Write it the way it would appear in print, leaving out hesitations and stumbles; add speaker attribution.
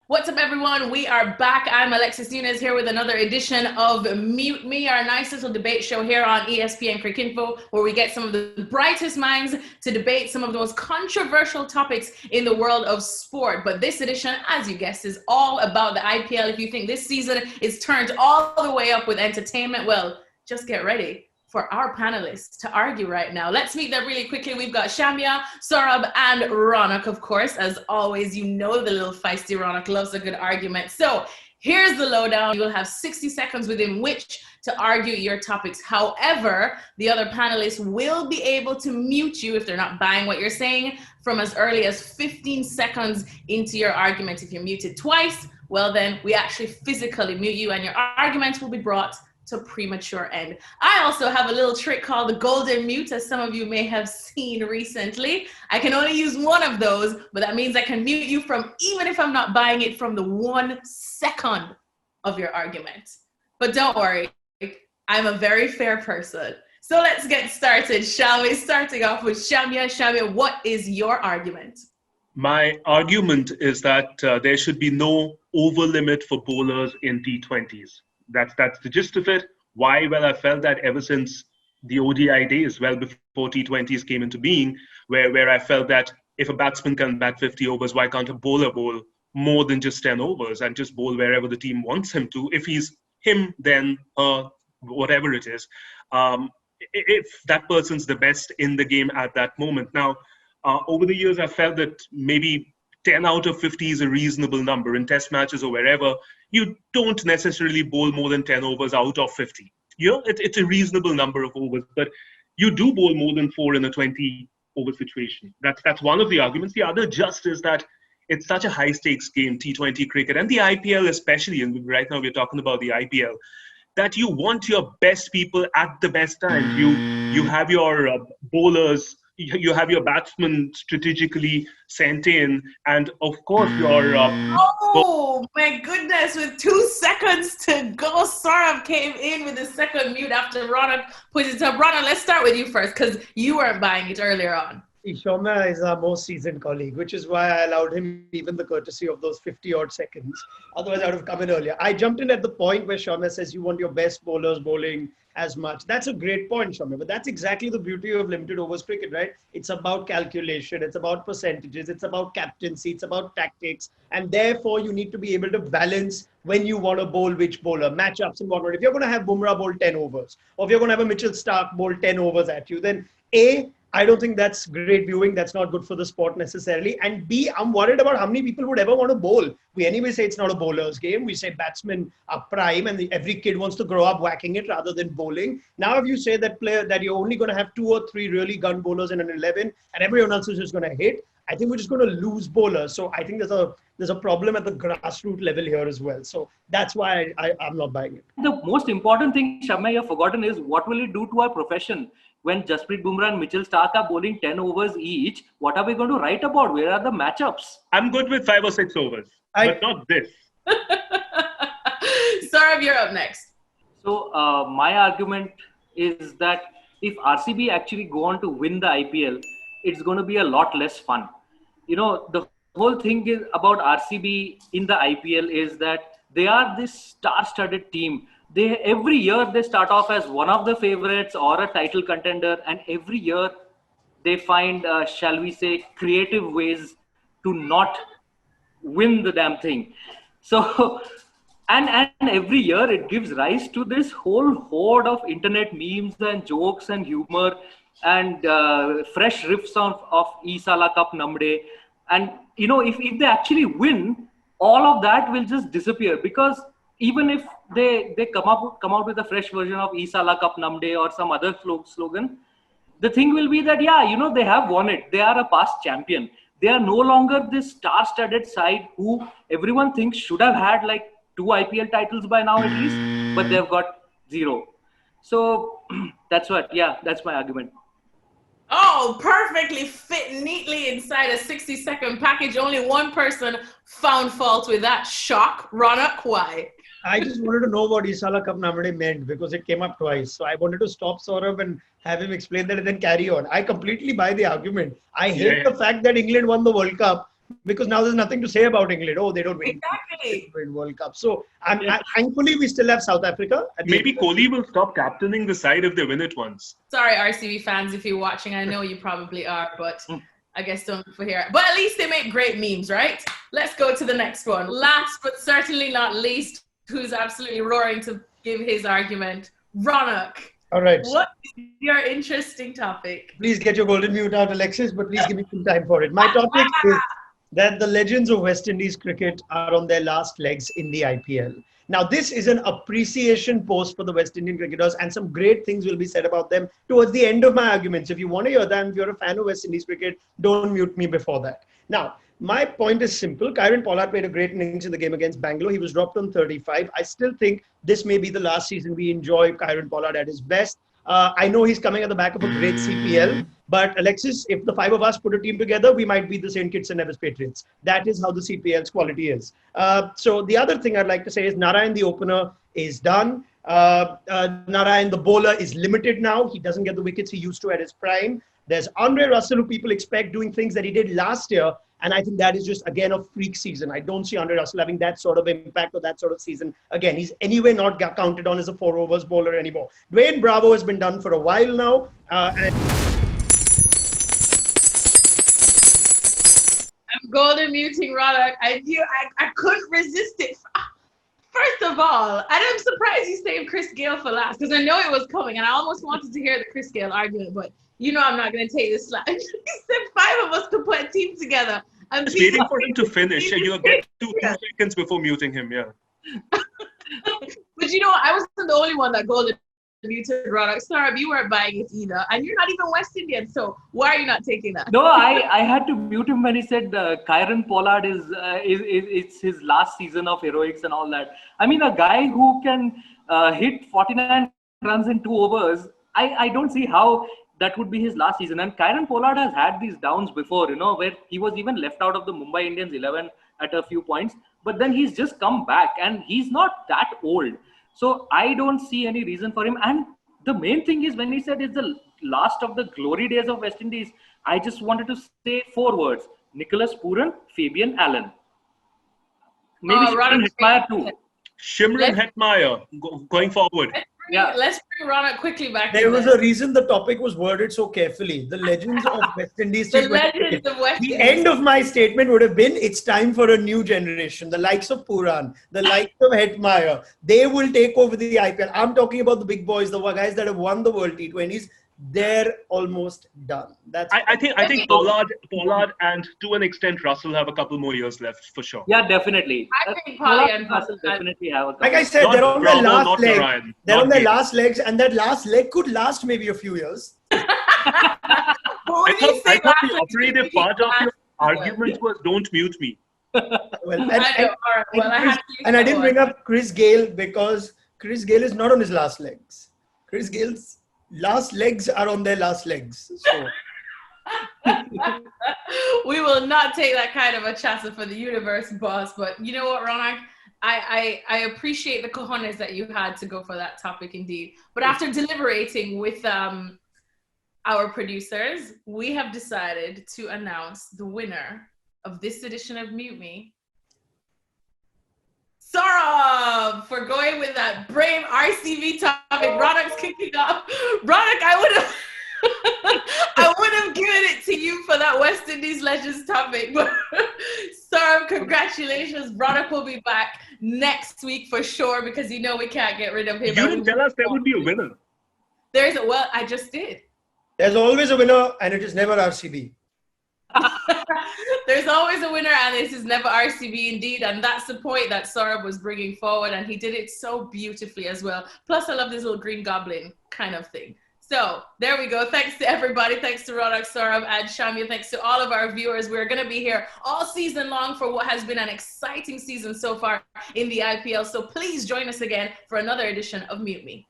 Speaker 1: What's up, everyone? We are back. I'm Alexis Nunes here with another edition of Mute Me, our nice little debate show here on ESPN Cricinfo, where we get some of the brightest minds to debate some of the most controversial topics in the world of sport. But this edition, as you guessed, is all about the IPL. If you think this season is turned all the way up with entertainment, well, just get ready for our panelists to argue right now. Let's meet them really quickly. We've got Shamya, Saurabh, and Raunak, of course. As always, you know the little feisty Raunak loves a good argument. So here's the lowdown. You will have 60 seconds within which to argue your topics. However, the other panelists will be able to mute you if they're not buying what you're saying from as early as 15 seconds into your argument. If you're muted twice, well then we actually physically mute you and your arguments will be brought to premature end. I also have a little trick called the golden mute, as some of you may have seen recently. I can only use one of those, but that means I can mute you from, even if I'm not buying it, from the 1 second of your argument. But don't worry, I'm a very fair person. So let's get started, shall we? Starting off with Shamya. Shamya, what is your argument?
Speaker 2: My argument is that there should be no over limit for bowlers in T20s. That's the gist of it. Why? Well, I felt that ever since the ODI days, well before T20s came into being, where I felt that if a batsman can bat 50 overs, why can't a bowler bowl more than just 10 overs and just bowl wherever the team wants him to? If he's him, then whatever it is. If that person's the best in the game at that moment. Now, over the years, I felt that maybe 10 out of 50 is a reasonable number. In test matches or wherever, you don't necessarily bowl more than 10 overs out of 50. You know, it's a reasonable number of overs, but you do bowl more than 4 in a 20-over situation. That's one of the arguments. The other just is that it's such a high-stakes game, T20 cricket, and the IPL especially, and right now we're talking about the IPL, that you want your best people at the best time. You have your bowlers, you have your batsmen strategically sent in, and of course your...
Speaker 1: oh my goodness, with 2 seconds to go, Saurabh came in with a second mute after Raunak put it up. Raunak, let's start with you first, because you weren't buying it earlier on.
Speaker 3: Shamya is our most seasoned colleague, which is why I allowed him even the courtesy of those 50-odd seconds. Otherwise, I would have come in earlier. I jumped in at the point where Shamya says you want your best bowlers bowling as much. That's a great point, Shamya. But that's exactly the beauty of limited overs cricket, right? It's about calculation. It's about percentages. It's about captaincy. It's about tactics. And therefore, you need to be able to balance when you want to bowl which bowler, matchups and whatnot. If you're going to have Bumrah bowl 10 overs, or if you're going to have a Mitchell Starc bowl 10 overs at you, then A, I don't think that's great viewing. That's not good for the sport necessarily. And B, I'm worried about how many people would ever want to bowl. We anyway say it's not a bowler's game. We say batsmen are prime and every kid wants to grow up whacking it rather than bowling. Now, if you say that you're only going to have 2 or 3 really gun bowlers in an 11 and everyone else is just going to hit, I think we're just going to lose bowlers. So I think there's a problem at the grassroots level here as well. So that's why I'm not buying it.
Speaker 4: The most important thing, Shamya, you've forgotten is what will it do to our profession? When Jasprit Bumrah and Mitchell Starc are bowling 10 overs each, what are we going to write about? Where are the matchups?
Speaker 2: I'm good with 5 or 6 overs, but not this.
Speaker 1: Saurabh, you're up next.
Speaker 4: So my argument is that if RCB actually go on to win the IPL, it's going to be a lot less fun. You know, the whole thing is about RCB in the IPL is that they are this star-studded team. Every year they start off as one of the favorites or a title contender, and every year they find, shall we say, creative ways to not win the damn thing. So, and every year it gives rise to this whole horde of internet memes and jokes and humor and fresh riffs of Isala Cup Namde. And, you know, if they actually win, all of that will just disappear, because even if they come out with a fresh version of Isala Cup Namde or some other slogan, the thing will be that, yeah, you know, they have won it. They are a past champion. They are no longer this star-studded side who everyone thinks should have had like 2 IPL titles by now at least, but they've got 0. So that's my argument.
Speaker 1: Oh, perfectly fit neatly inside a 60-second package. Only one person found fault with that. Shock. Raunak, why?
Speaker 3: I just wanted to know what Isala Cup Namade meant because it came up twice. So I wanted to stop Saurabh and have him explain that and then carry on. I completely buy the argument. I hate the fact that England won the World Cup because now there's nothing to say about England. Oh, they don't win,
Speaker 1: Exactly.
Speaker 3: win World Cup. So thankfully we still have South Africa.
Speaker 2: Maybe Kohli will stop captaining the side if they win it once.
Speaker 1: Sorry, RCB fans, if you're watching. I know you probably are, but I guess don't hear. But at least they make great memes, right? Let's go to the next one. Last but certainly not least, who's absolutely roaring to give his argument, Raunak.
Speaker 3: All right.
Speaker 1: What is your interesting topic?
Speaker 3: Please get your golden mute out, Alexis, but please give me some time for it. My topic is that the legends of West Indies cricket are on their last legs in the IPL. Now, this is an appreciation post for the West Indian cricketers, and some great things will be said about them towards the end of my arguments. If you want to hear that, if you're a fan of West Indies cricket, don't mute me before that. Now, my point is simple. Kieron Pollard played a great innings in the game against Bangalore. He was dropped on 35. I still think this may be the last season we enjoy Kieron Pollard at his best. I know he's coming at the back of a great CPL, but Alexis, if the five of us put a team together, we might be the St. Kitts and Nevis Patriots. That is how the CPL's quality is. So the other thing I'd like to say is Narayan, the opener, is done. Narayan, the bowler, is limited now. He doesn't get the wickets he used to at his prime. There's Andre Russell, who people expect doing things that he did last year. And I think that is just, again, a freak season. I don't see Andre Russell having that sort of impact or that sort of season. Again, he's anyway not counted on as a 4 overs bowler anymore. Dwayne Bravo has been done for a while now. And
Speaker 1: I'm golden muting Raunak. I couldn't resist it. First of all, and I'm surprised you saved Chris Gale for last, because I know it was coming, and I almost wanted to hear the Chris Gale argument, but you know I'm not going to take this slap. He said 5 of us to put a team together. I'm
Speaker 2: just waiting for him to finish, and you'll get 2 seconds before muting him, yeah.
Speaker 1: But you know, I wasn't the only one that golden muted Raunak. Saurabh, you weren't buying it either, and you're not even West Indian, so why are you not taking that?
Speaker 4: No, I had to mute him when he said Kieron Pollard is it's his last season of heroics and all that. I mean, a guy who can hit 49 runs in 2 overs, I don't see how that would be his last season. And Kieron Pollard has had these downs before, you know, where he was even left out of the Mumbai Indians 11 at a few points, but then he's just come back, and he's not that old. So I don't see any reason for him. And the main thing is, when he said it's the last of the glory days of West Indies, I just wanted to say 4 words: Nicholas Pooran, Fabian Allen. Maybe Shimron Hetmeyer too.
Speaker 2: Shimron Hetmeyer going forward.
Speaker 1: Let's bring Raunak quickly back.
Speaker 3: There was a reason the topic was worded so carefully. The legends of West Indies.
Speaker 1: The legends of West Indies.
Speaker 3: The end of my statement would have been, it's time for a new generation. The likes of Pooran, the likes of Hetmeyer, they will take over the IPL. I'm talking about the big boys, the guys that have won the World T20s. They're almost done.
Speaker 2: I think Pollard and to an extent Russell have a couple more years left for sure.
Speaker 4: Yeah, definitely.
Speaker 1: I think Pollard and
Speaker 4: Russell definitely have a couple.
Speaker 3: Like I said, they're on their last leg. They're on their last legs, and that last leg could last maybe a few years.
Speaker 2: I thought the operative part of your argument was don't mute me.
Speaker 3: And I didn't bring up Chris Gale because Chris Gale is not on his last legs. Chris Gale's last legs are on their last legs. So.
Speaker 1: We will not take that kind of a chassa for the universe, boss. But you know what, Raunak? I appreciate the cojones that you had to go for that topic indeed. But after deliberating with our producers, we have decided to announce the winner of this edition of Mute Me. Saurabh, for going with that brave RCB topic. Raunak's kicking off. Raunak, I would have given it to you for that West Indies Legends topic. But Saurabh, congratulations. Raunak will be back next week for sure, because you know we can't get rid of him.
Speaker 2: You didn't tell us there would be a winner.
Speaker 1: I just did.
Speaker 3: There's always a winner, and it is never RCB.
Speaker 1: There's always a winner, and this is never RCB indeed, and that's the point that Saurabh was bringing forward, and he did it so beautifully as well. Plus, I love this little green goblin kind of thing. So there we go. Thanks to everybody. Thanks to Raunak, Saurabh, and Shamya. Thanks to all of our viewers. We're going to be here all season long for what has been an exciting season so far in the IPL. So please join us again for another edition of Mute Me.